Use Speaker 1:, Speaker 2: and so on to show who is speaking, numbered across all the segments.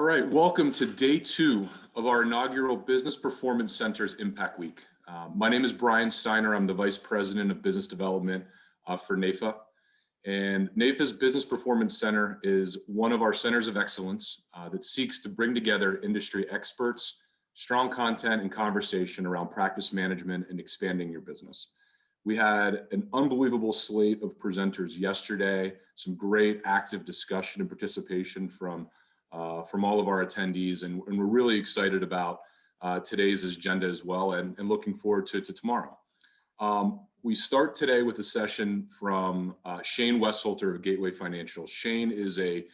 Speaker 1: right, welcome to day 2 of our inaugural Business Performance Center's Impact Week. My name is Brian Steiner. I'm the Vice President of Business Development for NAFA. And NAFA's Business Performance Center is one of our centers of excellence that seeks to bring together industry experts, strong content and conversation around practice management and expanding your business. We had an unbelievable slate of presenters yesterday, some great active discussion and participation from all of our attendees, and we're really excited about today's agenda as well, and looking forward to tomorrow. We start today with a session from Shane Westholter of Gateway Financial. Shane is a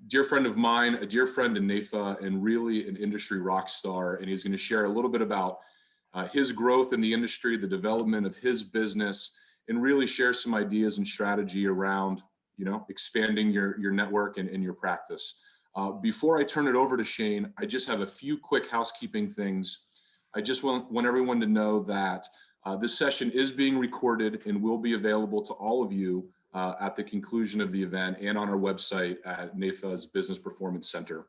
Speaker 1: dear friend of mine, a dear friend in NAFA, and really an industry rock star, and he's going to share a little bit about his growth in the industry, the development of his business, and really share some ideas and strategy around, expanding your network and your practice. Before I turn it over to Shane, I just have a few quick housekeeping things. I just want everyone to know that this session is being recorded and will be available to all of you at the conclusion of the event and on our website at NAFA's Business Performance Center.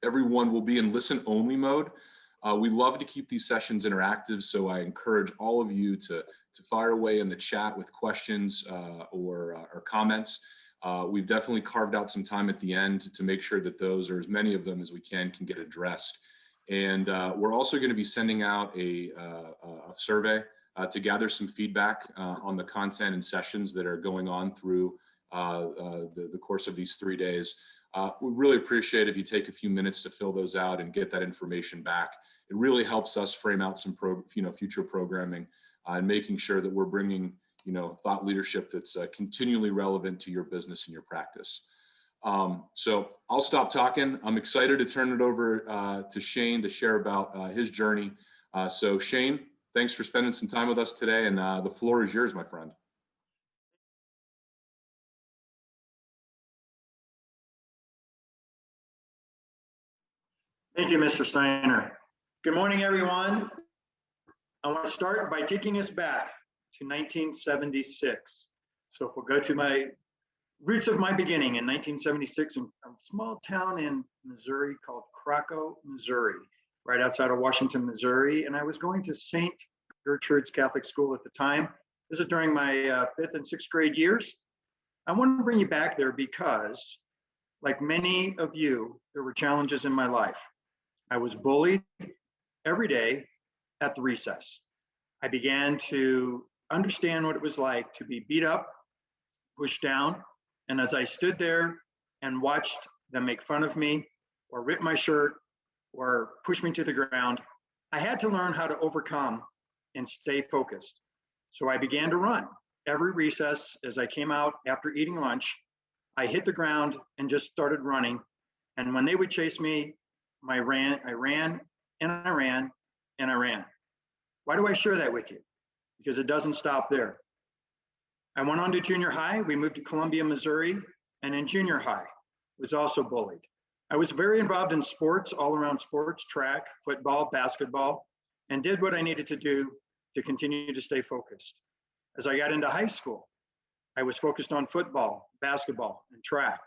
Speaker 1: Everyone will be in listen-only mode. We love to keep these sessions interactive, so I encourage all of you to fire away in the chat with questions or comments. We've definitely carved out some time at the end to make sure that those, or as many of them as we can get addressed. And we're also going to be sending out a survey to gather some feedback on the content and sessions that are going on through the course of these 3 days. We really appreciate if you take a few minutes to fill those out and get that information back. It really helps us frame out some future programming and making sure that we're bringing thought leadership that's continually relevant to your business and your practice. So I'll stop talking. I'm excited to turn it over to Shane to share about his journey. So Shane, thanks for spending some time with us today, and the floor is yours, my friend.
Speaker 2: Thank you, Mr. Steiner. Good morning, everyone. I want to start by taking us back to 1976. So if we'll go to my roots of my beginning in 1976 in a small town in Missouri called Krakow, Missouri, right outside of Washington, Missouri. And I was going to St. Gertrude's Catholic School at the time. This is during my 5th and 6th grade years. I want to bring you back there because, like many of you, there were challenges in my life. I was bullied every day at the recess. I began to understand what it was like to be beat up, pushed down. And as I stood there and watched them make fun of me or rip my shirt or push me to the ground, I had to learn how to overcome and stay focused. So I began to run. Every recess, as I came out after eating lunch, I hit the ground and just started running. And when they would chase me, I ran, and I ran, and I ran. Why do I share that with you? Because it doesn't stop there. I went on to junior high. We moved to Columbia, Missouri, and in junior high, was also bullied. I was very involved in sports, all around sports, track, football, basketball, and did what I needed to do to continue to stay focused. As I got into high school, I was focused on football, basketball, and track.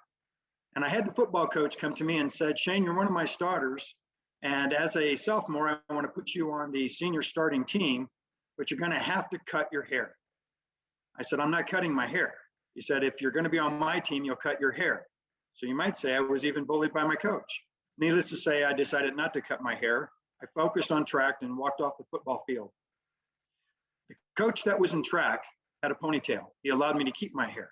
Speaker 2: And I had the football coach come to me and said, Shane, you're one of my starters. And as a sophomore, I want to put you on the senior starting team, but you're going to have to cut your hair. I said, I'm not cutting my hair. He said, if you're going to be on my team, you'll cut your hair. So you might say I was even bullied by my coach. Needless to say, I decided not to cut my hair. I focused on track and walked off the football field. The coach that was in track had a ponytail. He allowed me to keep my hair.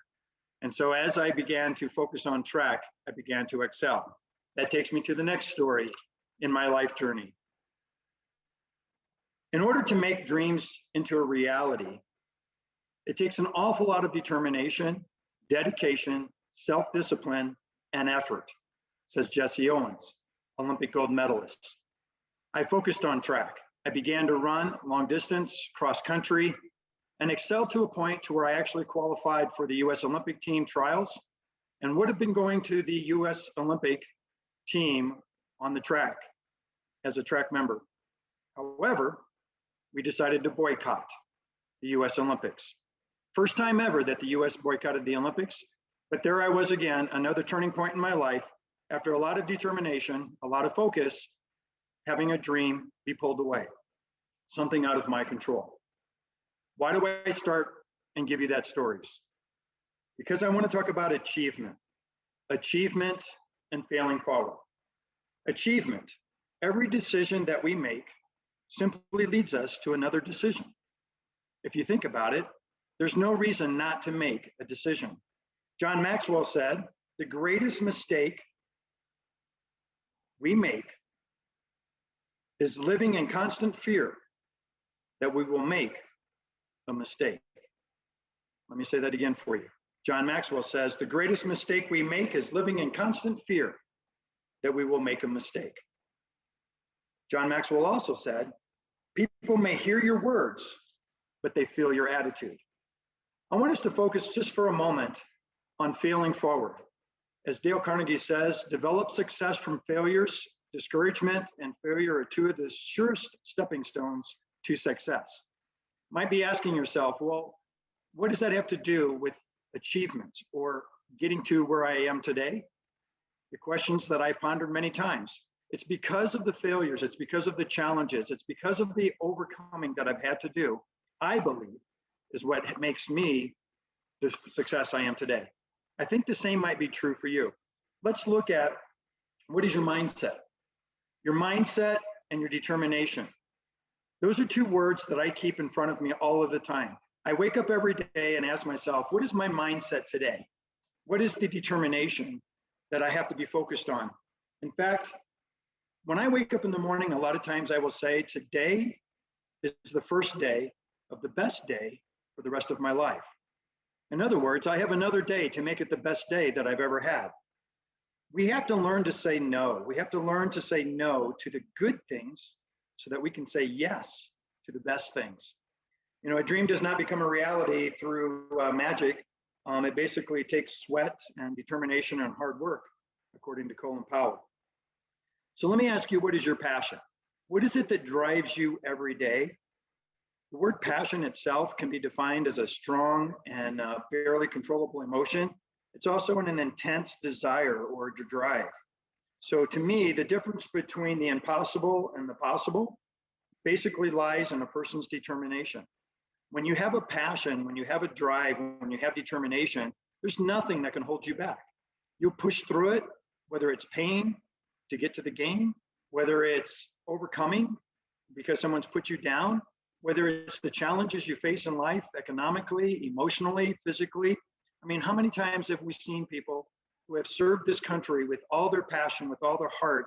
Speaker 2: And so as I began to focus on track, I began to excel. That takes me to the next story in my life journey. In order to make dreams into a reality, it takes an awful lot of determination, dedication, self-discipline, and effort, says Jesse Owens, Olympic gold medalist. I focused on track. I began to run long distance, cross country, and excelled to a point to where I actually qualified for the U.S. Olympic team trials and would have been going to the U.S. Olympic team on the track as a track member. However, we decided to boycott the U.S. Olympics. First time ever that the U.S. boycotted the Olympics, but there I was again, another turning point in my life, After a lot of determination, a lot of focus, having a dream be pulled away, something out of my control. Why do I start and give you that stories? Because I want to talk about achievement and failing forward. Achievement. Every decision that we make simply leads us to another decision. If you think about it, there's no reason not to make a decision. John Maxwell said, the greatest mistake we make is living in constant fear that we will make a mistake. Let me say that again for you. John Maxwell says, the greatest mistake we make is living in constant fear that we will make a mistake. John Maxwell also said, people may hear your words, but they feel your attitude. I want us to focus just for a moment on failing forward. As Dale Carnegie says, develop success from failures. Discouragement and failure are two of the surest stepping stones to success. Might be asking yourself, well, what does that have to do with achievements or getting to where I am today? The questions that I pondered many times. It's because of the failures, it's because of the challenges, it's because of the overcoming that I've had to do, I believe, is what makes me the success I am today. I think the same might be true for you. Let's look at, what is your mindset? Your mindset and your determination. Those are two words that I keep in front of me all of the time. I wake up every day and ask myself, what is my mindset today? What is the determination that I have to be focused on? In fact, when I wake up in the morning, a lot of times I will say, today is the first day of the best day for the rest of my life. In other words, I have another day to make it the best day that I've ever had. We have to learn to say no. We have to learn to say no to the good things so that we can say yes to the best things. You know, a dream does not become a reality through magic. It basically takes sweat and determination and hard work, according to Colin Powell. So let me ask you, what is your passion? What is it that drives you every day? The word passion itself can be defined as a strong and fairly controllable emotion. It's also an intense desire or a drive. So to me, the difference between the impossible and the possible basically lies in a person's determination. When you have a passion, when you have a drive, when you have determination, there's nothing that can hold you back. You'll push through it, whether it's pain to get to the game, whether it's overcoming because someone's put you down, whether it's the challenges you face in life, economically, emotionally, physically. I mean, how many times have we seen people who have served this country with all their passion, with all their heart,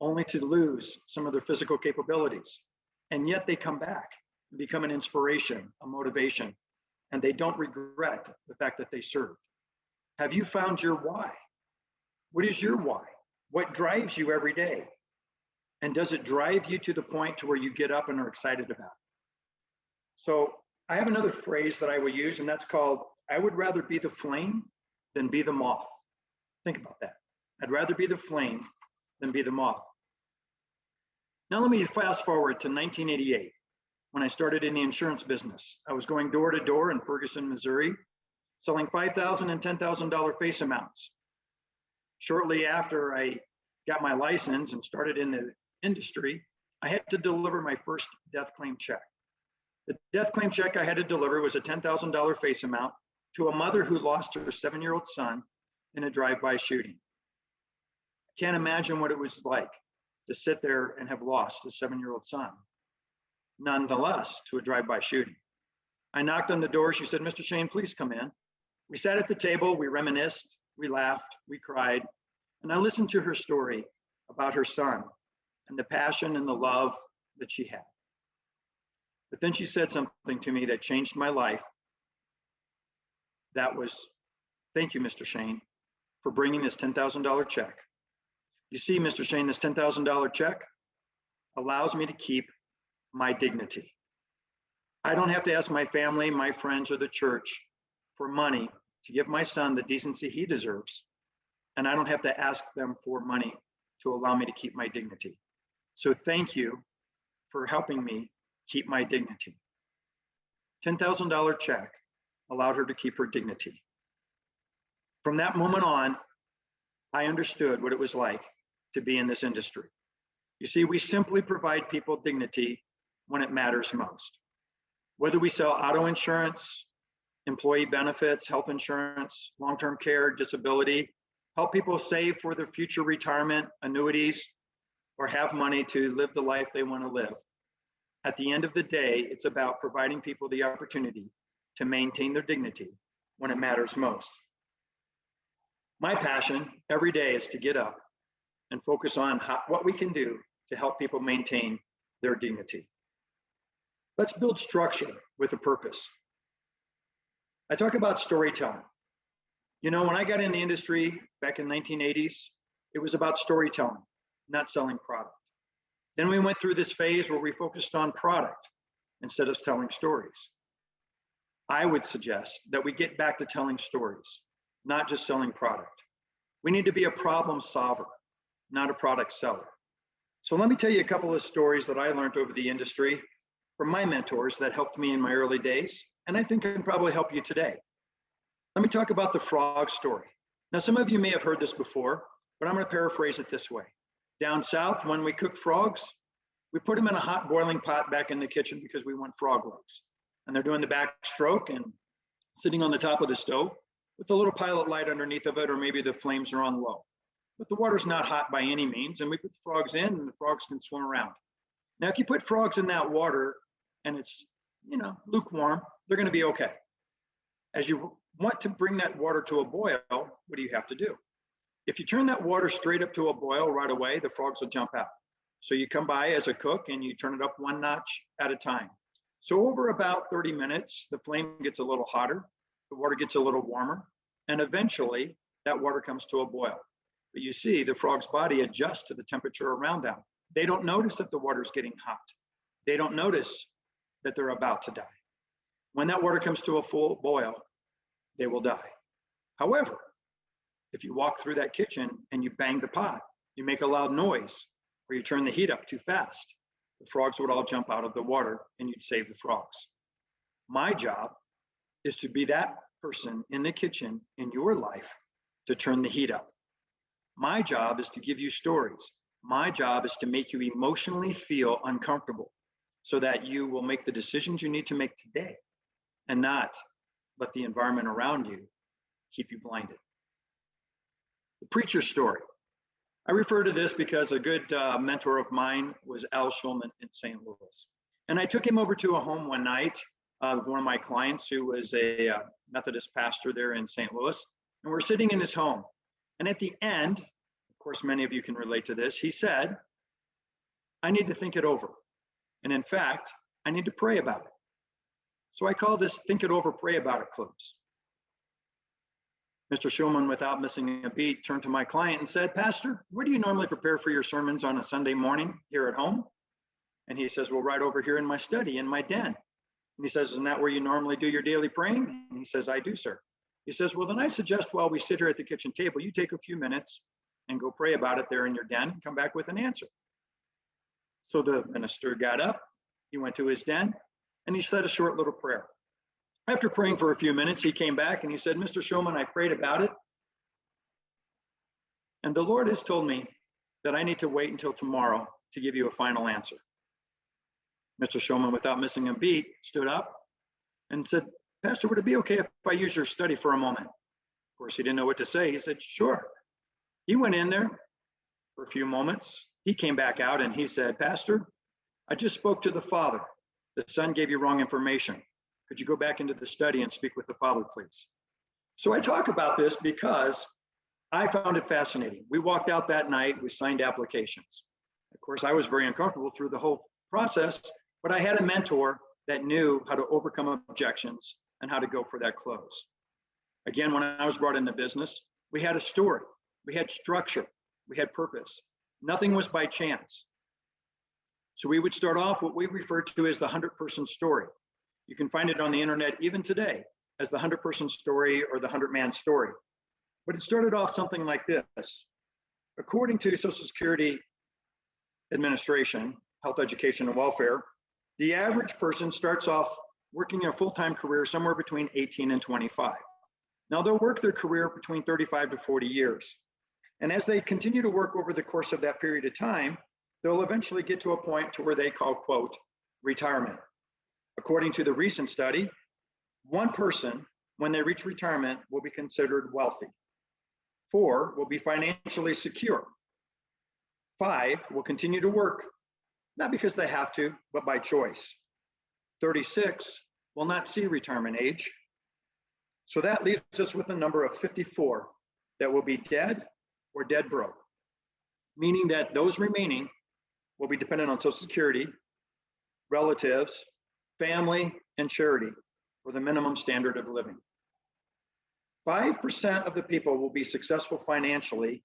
Speaker 2: only to lose some of their physical capabilities? And yet they come back and become an inspiration, a motivation, and they don't regret the fact that they served. Have you found your why? What is your why? What drives you every day? And does it drive you to the point to where you get up and are excited about it? So I have another phrase that I will use, and that's called, I would rather be the flame than be the moth. Think about that. I'd rather be the flame than be the moth. Now let me fast forward to 1988, when I started in the insurance business. I was going door to door in Ferguson, Missouri, selling $5,000 and $10,000 face amounts. Shortly after I got my license and started in the industry, I had to deliver my first death claim check. The death claim check I had to deliver was a $10,000 face amount to a mother who lost her 7-year-old son in a drive-by shooting. I can't imagine what it was like to sit there and have lost a 7-year-old son, nonetheless, to a drive-by shooting. I knocked on the door. She said, Mr. Shane, please come in. We sat at the table, we reminisced, we laughed, we cried, and I listened to her story about her son and the passion and the love that she had. But then she said something to me that changed my life. That was, thank you, Mr. Shane, for bringing this $10,000 check. You see, Mr. Shane, this $10,000 check allows me to keep my dignity. I don't have to ask my family, my friends, or the church for money to give my son the decency he deserves. And I don't have to ask them for money to allow me to keep my dignity. So thank you for helping me keep my dignity. $10,000 check allowed her to keep her dignity. From that moment on, I understood what it was like to be in this industry. You see, we simply provide people dignity when it matters most. Whether we sell auto insurance, employee benefits, health insurance, long-term care, disability, help people save for their future retirement, annuities, or have money to live the life they want to live. At the end of the day, it's about providing people the opportunity to maintain their dignity when it matters most. My passion every day is to get up and focus on what we can do to help people maintain their dignity. Let's build structure with a purpose. I talk about storytelling. You know, when I got in the industry back in 1980s, it was about storytelling, not selling product. Then we went through this phase where we focused on product instead of telling stories. I would suggest that we get back to telling stories, not just selling product. We need to be a problem solver, not a product seller. So let me tell you a couple of stories that I learned over the industry from my mentors that helped me in my early days, and I think can probably help you today. Let me talk about the frog story. Now, some of you may have heard this before, but I'm going to paraphrase it this way. Down south, when we cook frogs, we put them in a hot boiling pot back in the kitchen because we want frog legs. And they're doing the backstroke and sitting on the top of the stove with a little pilot light underneath of it, or maybe the flames are on low. But the water's not hot by any means, and we put the frogs in and the frogs can swim around. Now, if you put frogs in that water and it's, lukewarm, they're going to be okay. As you want to bring that water to a boil, what do you have to do? If you turn that water straight up to a boil right away, the frogs will jump out. So you come by as a cook and you turn it up one notch at a time. So over about 30 minutes, the flame gets a little hotter, the water gets a little warmer, and eventually that water comes to a boil. But you see the frog's body adjusts to the temperature around them. They don't notice that the water's getting hot. They don't notice that they're about to die. When that water comes to a full boil, they will die. However, if you walk through that kitchen and you bang the pot, you make a loud noise, or you turn the heat up too fast, the frogs would all jump out of the water and you'd save the frogs. My job is to be that person in the kitchen in your life to turn the heat up. My job is to give you stories. My job is to make you emotionally feel uncomfortable so that you will make the decisions you need to make today and not let the environment around you keep you blinded. The preacher story. I refer to this because a good mentor of mine was Al Schulman in St. Louis. And I took him over to a home one night, one of my clients who was a Methodist pastor there in St. Louis. And we're sitting in his home. And at the end, of course, many of you can relate to this, he said, I need to think it over. And in fact, I need to pray about it. So I call this Think It Over, Pray About It close. Mr. Schulman, without missing a beat, turned to my client and said, Pastor, where do you normally prepare for your sermons on a Sunday morning here at home? And he says, well, right over here in my study, in my den. And he says, isn't that where you normally do your daily praying? And he says, I do, sir. He says, well, then I suggest while we sit here at the kitchen table, you take a few minutes and go pray about it there in your den and come back with an answer. So the minister got up, he went to his den, and he said a short little prayer. After praying for a few minutes, he came back and he said, Mr. Schulman, I prayed about it. And the Lord has told me that I need to wait until tomorrow to give you a final answer. Mr. Schulman, without missing a beat, stood up and said, Pastor, would it be okay if I use your study for a moment? Of course, he didn't know what to say. He said, sure. He went in there for a few moments. He came back out and he said, Pastor, I just spoke to the Father. The Son gave you wrong information. Could you go back into the study and speak with the Father, please? So I talk about this because I found it fascinating. We walked out that night, we signed applications. Of course, I was very uncomfortable through the whole process, but I had a mentor that knew how to overcome objections and how to go for that close. Again, when I was brought into business, we had a story, we had structure, we had purpose. Nothing was by chance. So we would start off what we refer to as the 100-person story. You can find it on the internet even today as the 100-person story or the 100-man story. But it started off something like this. According to Social Security Administration, Health, Education, and Welfare, the average person starts off working a full-time career somewhere between 18 and 25. Now they'll work their career between 35 to 40 years. And as they continue to work over the course of that period of time, they'll eventually get to a point to where they call, quote, retirement. According to the recent study, one person, when they reach retirement, will be considered wealthy. 4 will be financially secure. 5 will continue to work, not because they have to, but by choice. 36 will not see retirement age. So that leaves us with a number of 54 that will be dead or dead broke, meaning that those remaining will be dependent on Social Security, relatives, family, and charity for the minimum standard of living. 5% of the people will be successful financially,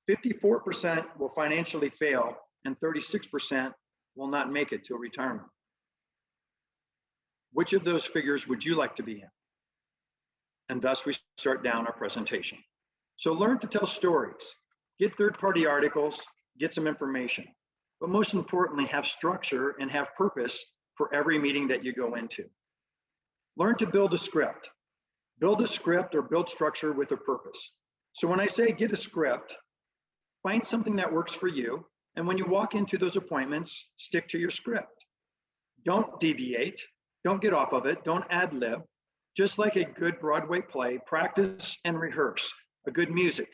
Speaker 2: 54% will financially fail, and 36% will not make it to retirement. Which of those figures would you like to be in? And thus we start down our presentation. So learn to tell stories, get third-party articles, get some information, but most importantly, have structure and have purpose for every meeting that you go into. Learn to build a script. Build a script or build structure with a purpose. So when I say get a script, find something that works for you. And when you walk into those appointments, stick to your script. Don't deviate. Don't get off of it. Don't ad lib. Just like a good Broadway play, practice and rehearse. A good music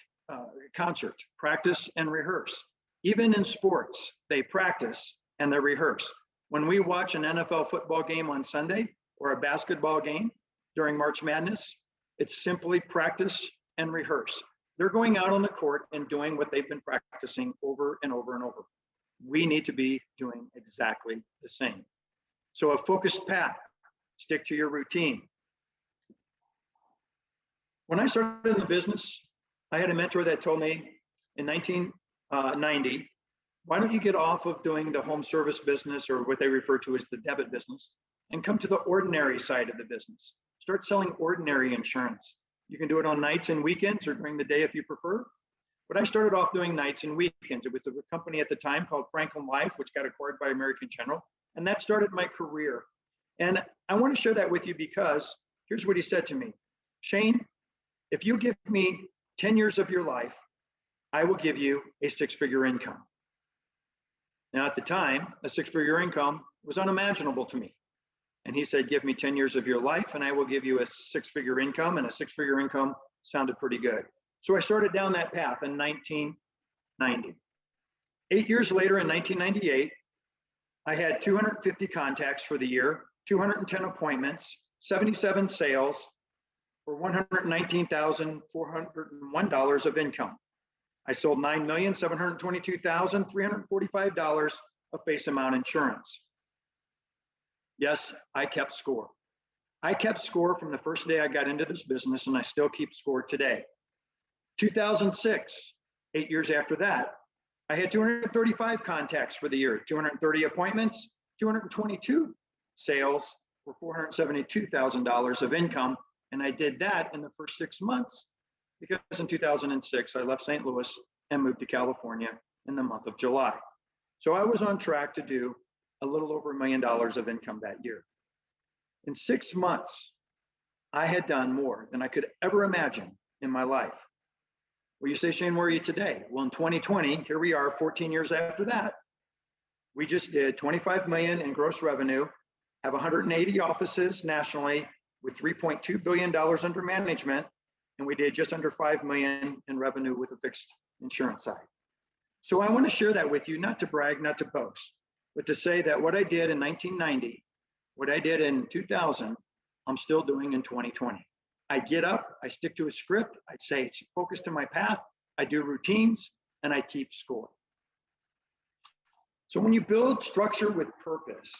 Speaker 2: concert, practice and rehearse. Even in sports, they practice and they rehearse. When we watch an NFL football game on Sunday or a basketball game during March Madness, it's simply practice and rehearse. They're going out on the court and doing what they've been practicing over and over and over. We need to be doing exactly the same. So a focused path, stick to your routine. When I started in the business, I had a mentor that told me in 1990, why don't you get off of doing the home service business, or what they refer to as the debit business, and come to the ordinary side of the business. Start selling ordinary insurance. You can do it on nights and weekends or during the day if you prefer. But I started off doing nights and weekends. It was a company at the time called Franklin Life, which got acquired by American General. And that started my career. And I want to share that with you because here's what he said to me. Shane, if you give me 10 years of your life, I will give you a 6-figure income. Now, at the time, a 6-figure income was unimaginable to me. And he said, give me 10 years of your life and I will give you a 6-figure income. And a 6-figure income sounded pretty good. So I started down that path in 1990. 8 years later, in 1998, I had 250 contacts for the year, 210 appointments, 77 sales, for $119,401 of income. I sold $9,722,345 of face amount insurance. Yes, I kept score. I kept score from the first day I got into this business, and I still keep score today. 2006, 8 years after that, I had 235 contacts for the year, 230 appointments, 222 sales for $472,000 of income. And I did that in the first 6 months because in 2006, I left St. Louis and moved to California in the month of July. So I was on track to do a little over $1 million of income that year. In 6 months, I had done more than I could ever imagine in my life. Well, you say, Shane, where are you today? Well, in 2020, here we are 14 years after that. We just did 25 million in gross revenue, have 180 offices nationally with $3.2 billion under management, and we did just under 5 million in revenue with a fixed insurance side. So I want to share that with you, not to brag, not to boast, but to say that what I did in 1990, what I did in 2000, I'm still doing in 2020. I get up, I stick to a script, I say it's focused to my path, I do routines, and I keep score. So when you build structure with purpose,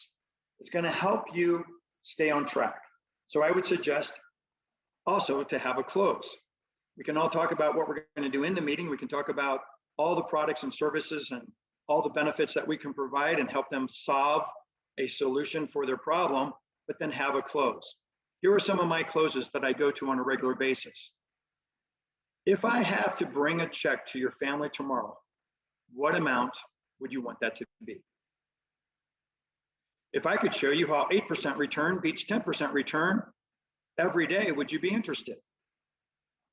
Speaker 2: it's going to help you stay on track. So I would suggest also to have a close. We can all talk about what we're going to do in the meeting. We can talk about all the products and services and all the benefits that we can provide and help them solve a solution for their problem, but then have a close. Here are some of my closes that I go to on a regular basis. If I have to bring a check to your family tomorrow, what amount would you want that to be? If I could show you how 8% return beats 10% return every day, would you be interested?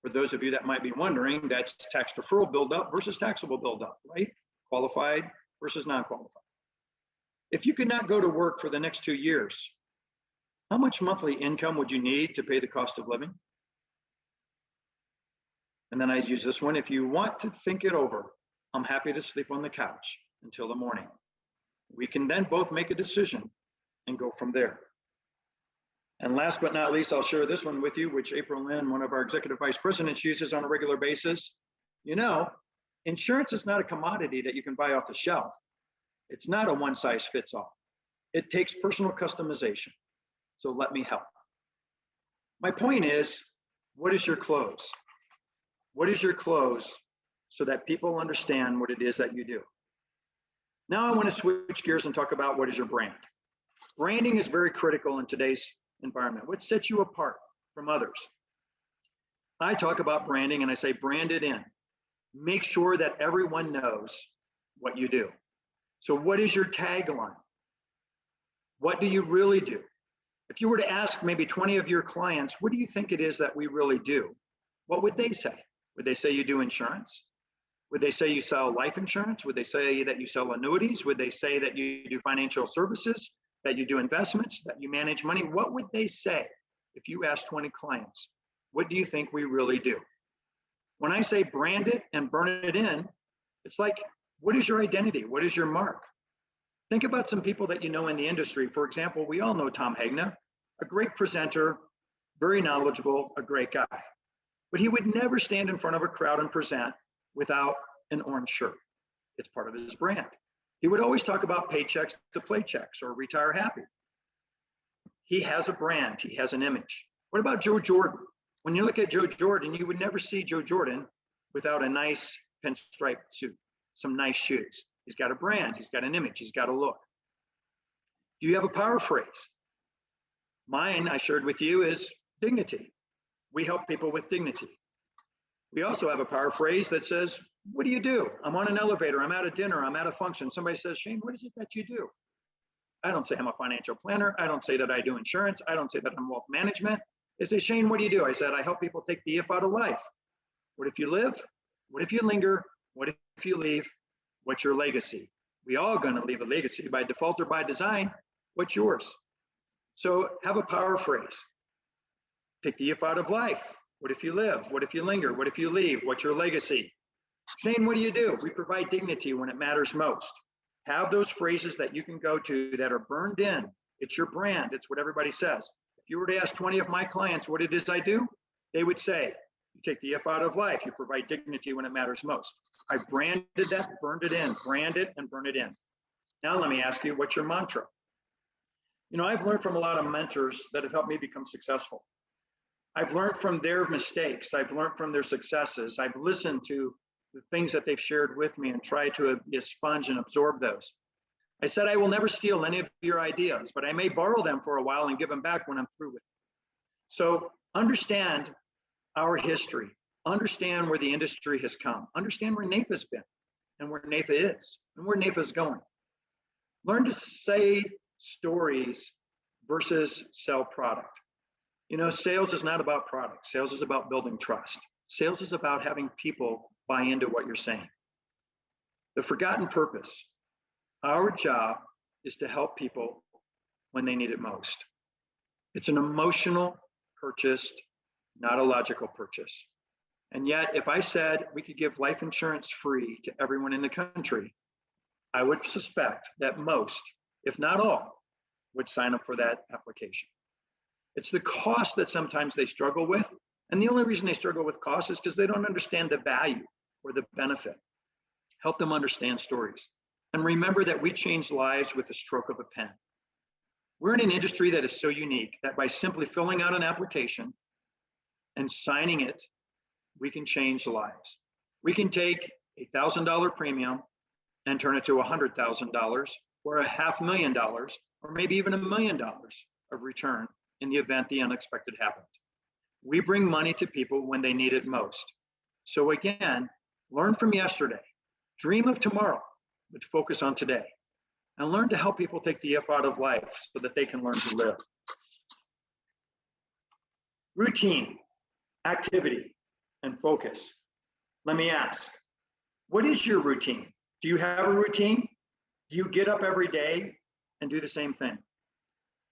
Speaker 2: For those of you that might be wondering, that's tax deferral buildup versus taxable buildup, right? Qualified versus non-qualified. If you could not go to work for the next 2 years, how much monthly income would you need to pay the cost of living? And then I use this one. If you want to think it over, I'm happy to sleep on the couch until the morning. We can then both make a decision and go from there. And last but not least, I'll share this one with you, which April Lynn, one of our executive vice presidents, uses on a regular basis. You know, insurance is not a commodity that you can buy off the shelf. It's not a one size fits all. It takes personal customization. So let me help. My point is, what is your close? What is your close so that people understand what it is that you do? Now I want to switch gears and talk about what is your brand. Branding is very critical in today's environment. What sets you apart from others? I talk about branding and I say brand it in. Make sure that everyone knows what you do. So what is your tagline? What do you really do? If you were to ask maybe 20 of your clients, what do you think it is that we really do? What would they say? Would they say you do insurance? Would they say you sell life insurance? Would they say that you sell annuities? Would they say that you do financial services, that you do investments, that you manage money? What would they say if you asked 20 clients? What do you think we really do? When I say brand it and burn it in, it's like, what is your identity? What is your mark? Think about some people that you know in the industry. For example, we all know Tom Hagna, a great presenter, very knowledgeable, a great guy. But he would never stand in front of a crowd and present without an orange shirt. It's part of his brand. He would always talk about paychecks to play checks or retire happy. He has a brand, he has an image. What about Joe Jordan? When you look at Joe Jordan, you would never see Joe Jordan without a nice pinstripe suit, some nice shoes. He's got a brand, he's got an image, he's got a look. Do you have a power phrase? Mine, I shared with you, is dignity. We help people with dignity. We also have a power phrase that says, what do you do? I'm on an elevator, I'm at a dinner, I'm at a function. Somebody says, Shane, what is it that you do? I don't say I'm a financial planner. I don't say that I do insurance. I don't say that I'm wealth management. They say, Shane, what do you do? I said, I help people take the if out of life. What if you live? What if you linger? What if you leave? What's your legacy? We all gonna leave a legacy by default or by design. What's yours? So have a power phrase. Take the if out of life. What if you live? What if you linger? What if you leave? What's your legacy? Shane, what do you do? We provide dignity when it matters most. Have those phrases that you can go to that are burned in. It's your brand. It's what everybody says. If you were to ask 20 of my clients what it is I do, they would say, you take the if out of life. You provide dignity when it matters most. I branded that, burned it in, brand it and burn it in. Now let me ask you, what's your mantra? You know, I've learned from a lot of mentors that have helped me become successful. I've learned from their mistakes. I've learned from their successes. I've listened to the things that they've shared with me and tried to be a sponge and absorb those. I said, I will never steal any of your ideas, but I may borrow them for a while and give them back when I'm through with them. So understand our history, understand where the industry has come, understand where NAFA's been and where NAFA is and where NAFA is going. Learn to say stories versus sell product. You know, sales is not about product. Sales is about building trust. Sales is about having people buy into what you're saying. The forgotten purpose. Our job is to help people when they need it most. It's an emotional purchase, not a logical purchase. And yet, if I said we could give life insurance free to everyone in the country, I would suspect that most, if not all, would sign up for that application. It's the cost that sometimes they struggle with. And the only reason they struggle with cost is because they don't understand the value or the benefit. Help them understand stories. And remember that we change lives with the stroke of a pen. We're in an industry that is so unique that by simply filling out an application and signing it, we can change lives. We can take a $1,000 premium and turn it to $100,000 or $500,000 or maybe even $1 million of return in the event the unexpected happened. We bring money to people when they need it most. So again, learn from yesterday, dream of tomorrow, but focus on today. And learn to help people take the if out of life so that they can learn to live. Routine, activity. and focus. Let me ask, what is your routine? Do you have a routine? Do you get up every day and do the same thing?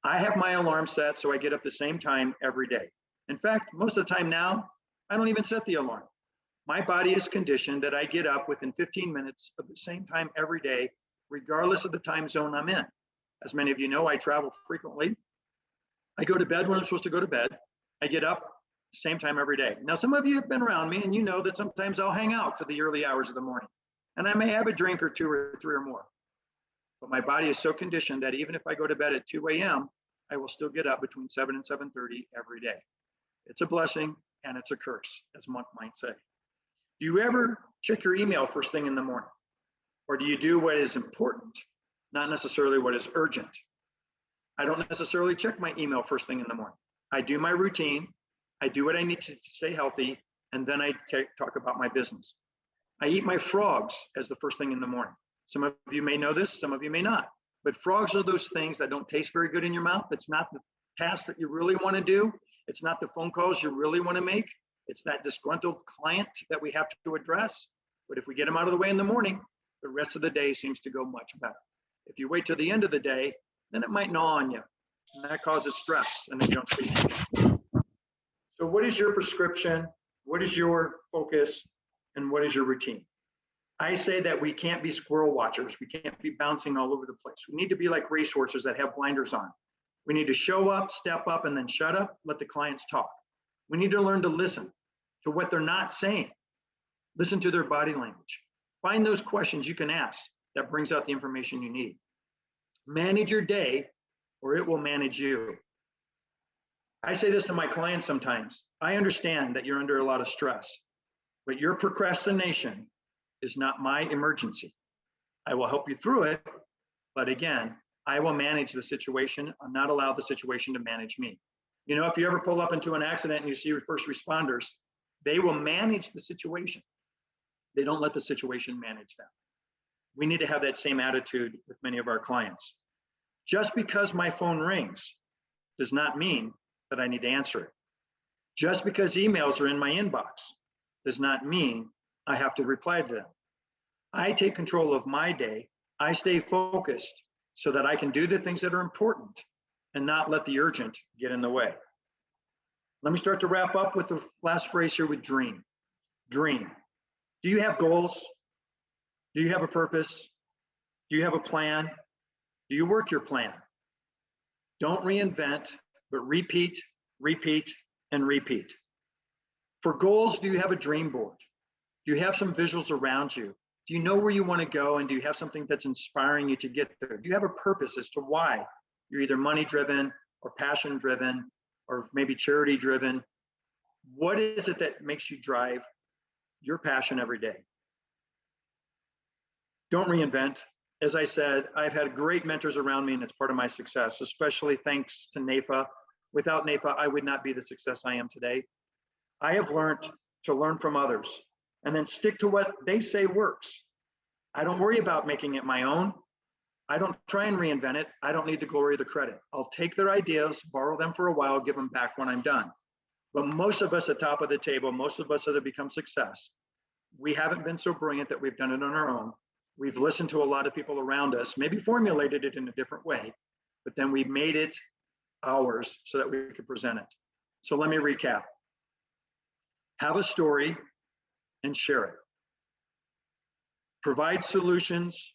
Speaker 2: I have my alarm set so I get up the same time every day. In fact, most of the time now, I don't even set the alarm. My body is conditioned that I get up within 15 minutes of the same time every day, regardless of the time zone I'm in. As many of you know, I travel frequently. I go to bed when I'm supposed to go to bed. I get up the same time every day. Now, some of you have been around me and you know that sometimes I'll hang out to the early hours of the morning and I may have a drink or two or three or more. But my body is so conditioned that even if I go to bed at 2 a.m., I will still get up between 7 and 7:30 every day. It's a blessing and it's a curse, as Monk might say. Do you ever check your email first thing in the morning? Or do you do what is important, not necessarily what is urgent? I don't necessarily check my email first thing in the morning. I do my routine, I do what I need to stay healthy, and then I talk about my business. I eat my frogs as the first thing in the morning. Some of you may know this, some of you may not. But frogs are those things that don't taste very good in your mouth. It's not the task that you really want to do. It's not the phone calls you really want to make. It's that disgruntled client that we have to address. But if we get them out of the way in the morning, the rest of the day seems to go much better. If you wait till the end of the day, then it might gnaw on you. And that causes stress and then you don't sleep. So what is your prescription? What is your focus? And what is your routine? I say that we can't be squirrel watchers. We can't be bouncing all over the place. We need to be like racehorses that have blinders on. We need to show up, step up, and then shut up, let the clients talk. We need to learn to listen to what they're not saying. Listen to their body language. Find those questions you can ask that brings out the information you need. Manage your day or it will manage you. I say this to my clients sometimes. I understand that you're under a lot of stress, but your procrastination is not my emergency. I will help you through it, but again, I will manage the situation and not allow the situation to manage me. You know, if you ever pull up into an accident and you see your first responders, they will manage the situation. They don't let the situation manage them. We need to have that same attitude with many of our clients. Just because my phone rings does not mean that I need to answer it. Just because emails are in my inbox does not mean I have to reply to them. I take control of my day. I stay focused so that I can do the things that are important and not let the urgent get in the way. Let me start to wrap up with the last phrase here with dream. Dream. Do you have goals? Do you have a purpose? Do you have a plan? Do you work your plan? Don't reinvent, but repeat, repeat, and repeat. For goals, do you have a dream board? Do you have some visuals around you? Do you know where you want to go? And do you have something that's inspiring you to get there? Do you have a purpose as to why you're either money driven or passion driven or maybe charity driven? What is it that makes you drive your passion every day? Don't reinvent. As I said, I've had great mentors around me and it's part of my success, especially thanks to NAFA. Without NAFA, I would not be the success I am today. I have learned to learn from others and then stick to what they say works. I don't worry about making it my own. I don't try and reinvent it. I don't need the glory or the credit. I'll take their ideas, borrow them for a while, give them back when I'm done. But most of us at top of the table, most of us that have become success, we haven't been so brilliant that we've done it on our own. We've listened to a lot of people around us, maybe formulated it in a different way, but then we made it ours so that we could present it. So let me recap. Have a story and share it. Provide solutions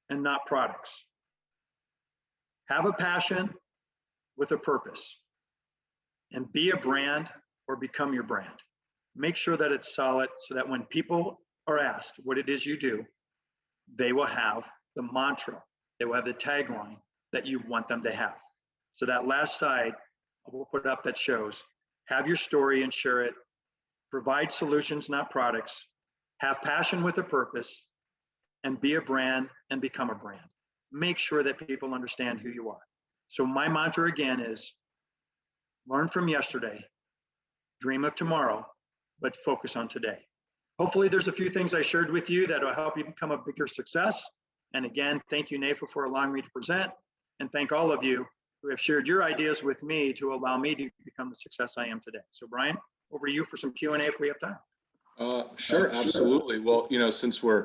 Speaker 2: and not products. Have a passion with a purpose. And be a brand or become your brand. Make sure that it's solid so that when people are asked what it is you do, they will have the mantra, they will have the tagline that you want them to have. So that last side, we'll put up that shows, have your story and share it, provide solutions, not products, have passion with a purpose, and be a brand and become a brand. Make sure that people understand who you are. So my mantra again is learn from yesterday, dream of tomorrow, but focus on today. Hopefully there's a few things I shared with you that will help you become a bigger success. And again, thank you, NAFA, for allowing me to present. And thank all of you who have shared your ideas with me to allow me to become the success I am today. So Brian. over to you for some Q&A if we have time.
Speaker 1: Sure, absolutely. Well, since I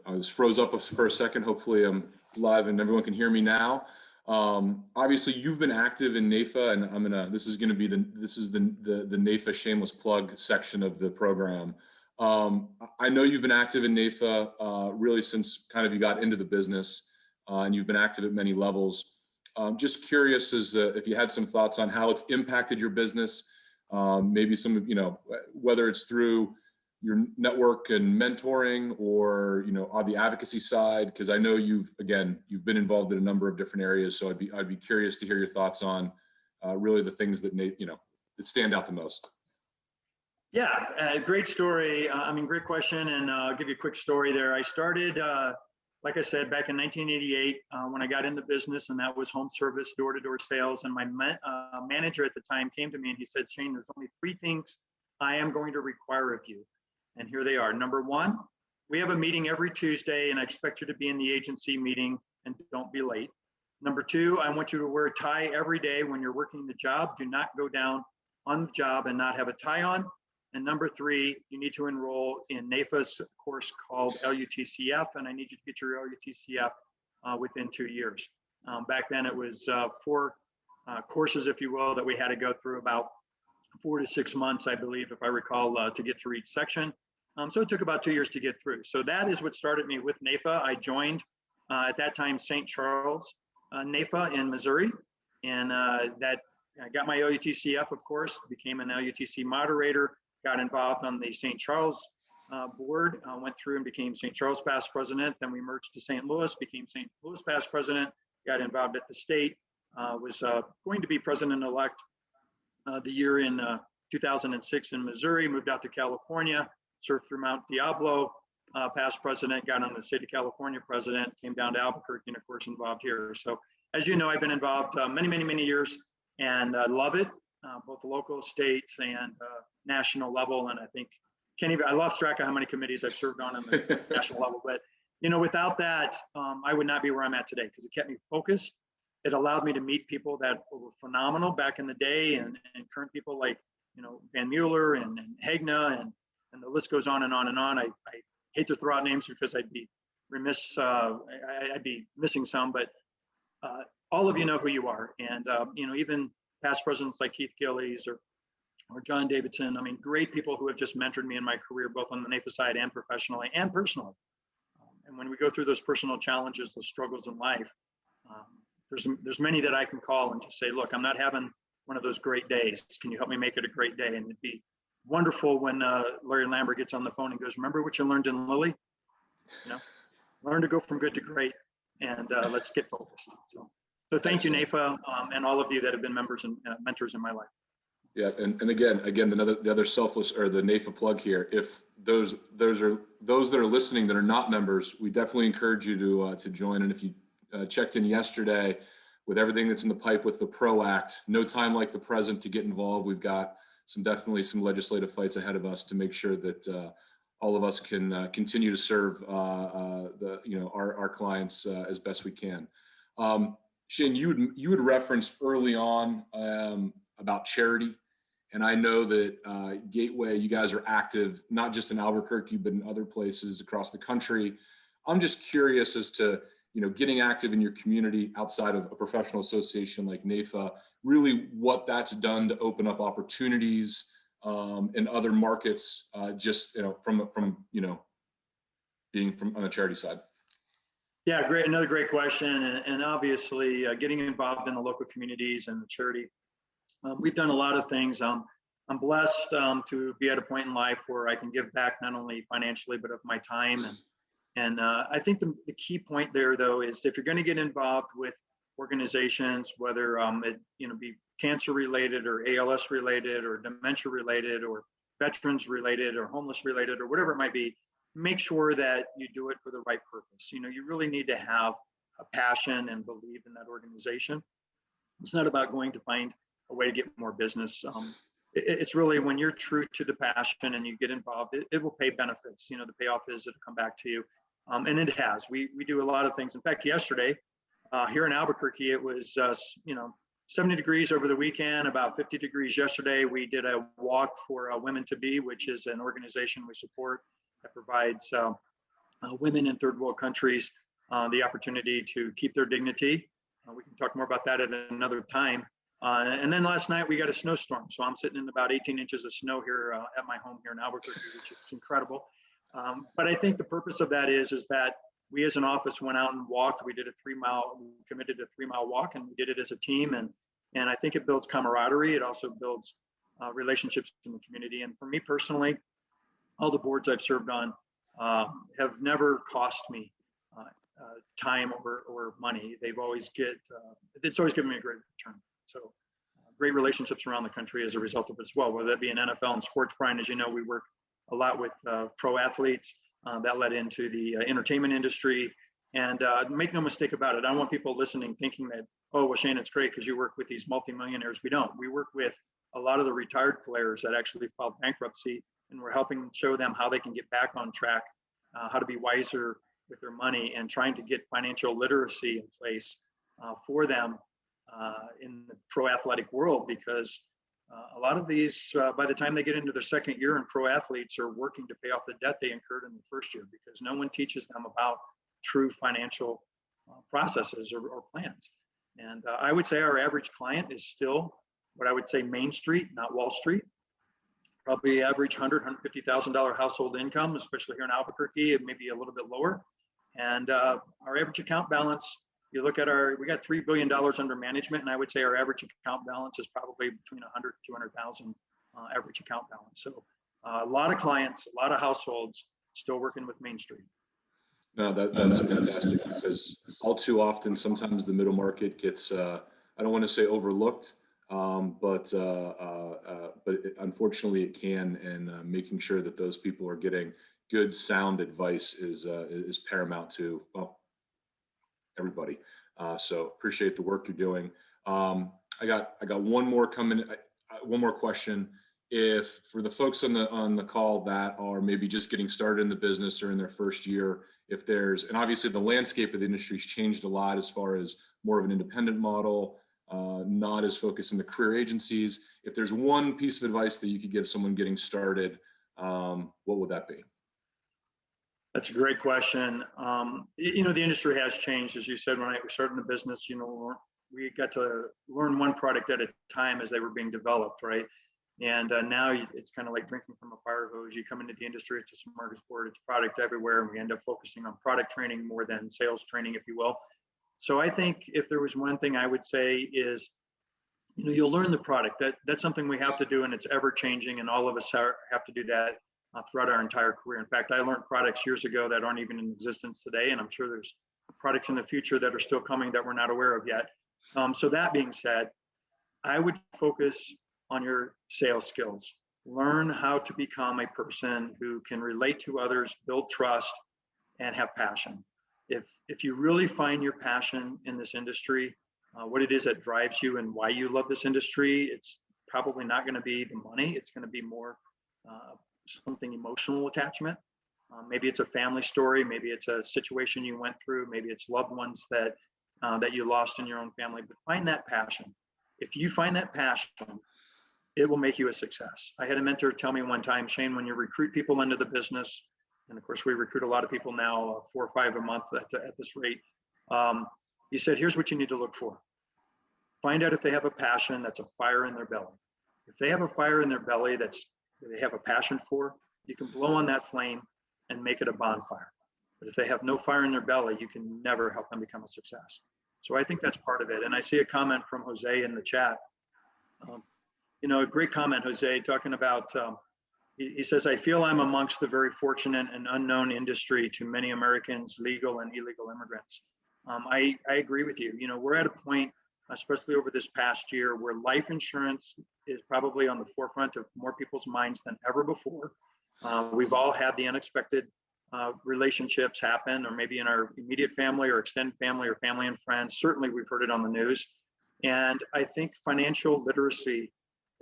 Speaker 1: was froze up for a second. Hopefully I'm live and everyone can hear me now. Obviously you've been active in NAFA, and this is the NAFA shameless plug section of the program. I know you've been active in NAFA really since kind of you got into the business, and you've been active at many levels. Just curious if you had some thoughts on how it's impacted your business, maybe whether it's through your network and mentoring or, on the advocacy side, because I know you've been involved in a number of different areas. So I'd be curious to hear your thoughts on really the things that, that stand out the most.
Speaker 2: Yeah, great story. Great question. And I'll give you a quick story there. I started, like I said, back in 1988 when I got into business, and that was home service, door-to-door sales. And my manager at the time came to me and he said, Shane, there's only 3 things I am going to require of you. And here they are. Number 1, we have a meeting every Tuesday, and I expect you to be in the agency meeting and don't be late. Number 2, I want you to wear a tie every day when you're working the job. Do not go down on the job and not have a tie on. And number 3, you need to enroll in NAFA's course called LUTCF, and I need you to get your LUTCF within 2 years. Back then it was 4 courses, if you will, that we had to go through, about 4 to 6 months, I believe, if I recall, to get through each section. So it took about 2 years to get through. So that is what started me with NAFA. I joined at that time St. Charles NAFA in Missouri, and I got my LUTCF, of course, became an LUTC moderator, got involved on the St. Charles board, went through and became St. Charles past president. Then we merged to St. Louis, became St. Louis past president, got involved at the state, was going to be president-elect the year in 2006 in Missouri, moved out to California, served through Mount Diablo, past president, got on the state of California president, came down to Albuquerque, and of course involved here. So as you know, I've been involved many years, and love it, both local, state, and national level. And I think I lost track of how many committees I've served on the national level. But without that, I would not be where I'm at today, because it kept me focused. It allowed me to meet people that were phenomenal back in the day, and current people like Van Mueller and Hegna, and the list goes on and on and on. I hate to throw out names because I'd be remiss. I'd be missing some, but all of you know who you are. And even past presidents like Keith Gillies or John Davidson. Great people who have just mentored me in my career, both on the NAFA side and professionally and personally. And when we go through those personal challenges, those struggles in life, there's many that I can call and just say, look, I'm not having one of those great days. Can you help me make it a great day? And it'd be wonderful when Larry Lambert gets on the phone and goes, remember what you learned in Lilly? Learn to go from good to great, and let's get focused. So thank you, NAFA, and all of you that have been members and mentors in my life.
Speaker 1: Yeah, and again, the other selfless, or the NAFA plug here. If those that are listening that are not members, we definitely encourage you to join. And if you checked in yesterday with everything that's in the pipe with the PRO Act, no time like the present to get involved. We've got definitely some legislative fights ahead of us to make sure that all of us can continue to serve our clients as best we can. Shane, you had referenced early on about charity, and I know that Gateway, you guys are active not just in Albuquerque but in other places across the country. I'm just curious as to getting active in your community outside of a professional association like NAFA, really what that's done to open up opportunities in other markets, from being from on the charity side.
Speaker 2: Yeah, great. Another great question. And obviously getting involved in the local communities and the charity. We've done a lot of things. I'm blessed to be at a point in life where I can give back not only financially, but of my time. And I think the key point there, though, is if you're going to get involved with organizations, whether it be cancer related or ALS related or dementia related or veterans related or homeless related or whatever it might be, make sure that you do it for the right purpose. You really need to have a passion and believe in that organization. It's not about going to find a way to get more business. It's really when you're true to the passion and you get involved, it will pay benefits. The payoff is it'll come back to you. And it has. We do a lot of things. In fact, yesterday here in Albuquerque, it was 70 degrees over the weekend, about 50 degrees yesterday. We did a walk for Women to Be, which is an organization we support that provides women in third world countries the opportunity to keep their dignity. We can talk more about that at another time. And then last night we got a snowstorm. So I'm sitting in about 18 inches of snow here at my home here in Albuquerque, which is incredible. But I think the purpose of that is that we as an office went out and walked. We did a 3-mile, we committed a 3-mile walk, and we did it as a team. And I think it builds camaraderie. It also builds relationships in the community. And for me personally, all the boards I've served on have never cost me time or money. They've always it's always given me a great return. So great relationships around the country as a result of it as well, whether that be in NFL and sports. Brian, as you know, we work a lot with pro athletes. That led into the entertainment industry. And make no mistake about it, I don't want people listening thinking that, oh, well, Shane, it's great because you work with these multimillionaires. We don't. We work with a lot of the retired players that actually filed bankruptcy, and we're helping show them how they can get back on track, how to be wiser with their money, and trying to get financial literacy in place for them in the pro athletic world, because a lot of these, by the time they get into their second year in pro athletes, are working to pay off the debt they incurred in the first year, because no one teaches them about true financial processes or plans. And I would say our average client is still what I would say Main Street, not Wall Street. Probably average $100,000, $150,000 household income, especially here in Albuquerque, it may be a little bit lower. And our average account balance, you look at we got $3 billion under management, and I would say our average account balance is probably between 100 to 200,000 average account balance. So a lot of clients, a lot of households still working with Main Street.
Speaker 1: No, that's fantastic, because all too often, sometimes the middle market gets, I don't want to say overlooked, but unfortunately it can, and making sure that those people are getting good, sound advice is paramount to, well, everybody. So appreciate the work you're doing. I got one more coming. One more question. If for the folks on the call that are maybe just getting started in the business or in their first year, if there's, and obviously the landscape of the industry has changed a lot as far as more of an independent model, not as focused in the career agencies. If there's one piece of advice that you could give someone getting started, what would that be?
Speaker 2: That's a great question. You know, the industry has changed. As you said, when I started in the business, you know, we got to learn one product at a time as they were being developed, right? And now it's kind of like drinking from a fire hose. You come into the industry, it's a smorgasbord, it's product everywhere, and we end up focusing on product training more than sales training, if you will. So I think if there was one thing I would say is, you know, you'll learn the product. That's something we have to do, and it's ever changing, and all of us have to do that throughout our entire career. In fact, I learned products years ago that aren't even in existence today, and I'm sure there's products in the future that are still coming that we're not aware of yet. So that being said, I would focus on your sales skills. Learn how to become a person who can relate to others, build trust, and have passion. If you really find your passion in this industry, what it is that drives you and why you love this industry, it's probably not going to be the money. It's going to be more something emotional attachment. Maybe it's a family story. Maybe it's a situation you went through. Maybe it's loved ones that you lost in your own family. But find that passion. If you find that passion, it will make you a success. I had a mentor tell me one time, Shane, when you recruit people into the business, and of course we recruit a lot of people now, 4 or 5 a month at this rate. He said, here's what you need to look for. Find out if they have a passion that's a fire in their belly. If they have a fire in their belly that they have a passion for, you can blow on that flame and make it a bonfire. But if they have no fire in their belly, you can never help them become a success. So I think that's part of it. And I see a comment from Jose in the chat. You know, a great comment, Jose, talking about, he says, I feel I'm amongst the very fortunate and unknown industry to many Americans, legal and illegal immigrants. I agree with you. You know, we're at a point, especially over this past year, where life insurance is probably on the forefront of more people's minds than ever before. We've all had the unexpected relationships happen, or maybe in our immediate family or extended family or family and friends. Certainly we've heard it on the news. And I think financial literacy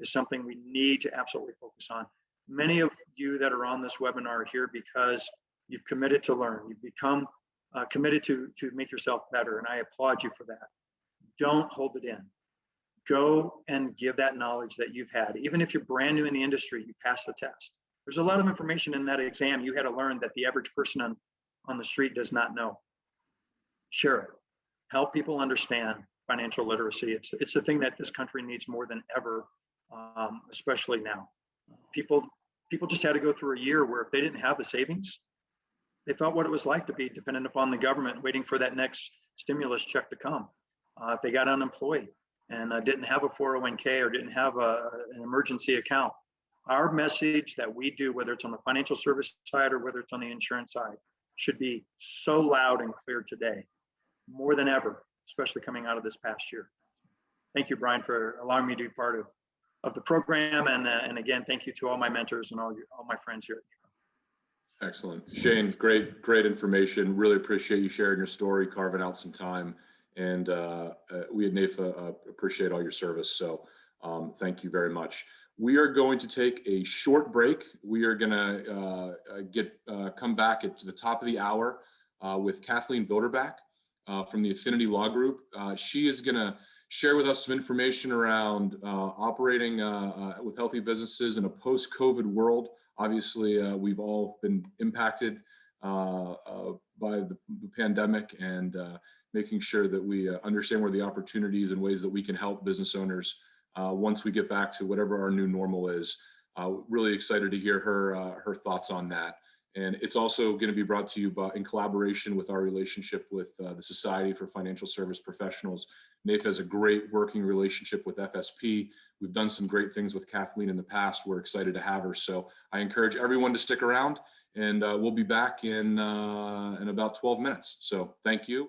Speaker 2: is something we need to absolutely focus on. Many of you that are on this webinar are here because you've committed to learn. You've become committed to make yourself better, and I applaud you for that. Don't hold it in. go and give that knowledge that you've had. Even if you're brand new in the industry, you pass the test. There's a lot of information in that exam you had to learn that the average person on the street does not know. Share it. Help people understand financial literacy. It's the thing that this country needs more than ever, especially now. People just had to go through a year where if they didn't have a savings, they felt what it was like to be dependent upon the government, waiting for that next stimulus check to come. If they got unemployed and didn't have a 401k or didn't have an emergency account, our message that we do, whether it's on the financial service side or whether it's on the insurance side, should be so loud and clear today, more than ever, especially coming out of this past year. Thank you, Brian, for allowing me to be part of the program. And again, thank you to all my mentors and all my friends here.
Speaker 1: Excellent. Shane, great information. Really appreciate you sharing your story, carving out some time. And we at NAFA appreciate all your service. So thank you very much. We are going to take a short break. We are going to come back at the top of the hour with Kathleen Bilderback from the Affinity Law Group. She is going to share with us some information around operating with healthy businesses in a post-COVID world. Obviously, we've all been impacted by the pandemic, and making sure that we understand where the opportunities and ways that we can help business owners once we get back to whatever our new normal is. Really excited to hear her thoughts on that. And it's also going to be brought to you in collaboration with our relationship with the Society for Financial Service Professionals. NAFA has a great working relationship with FSP. We've done some great things with Kathleen in the past. We're excited to have her. So I encourage everyone to stick around, and we'll be back in about 12 minutes. So thank you.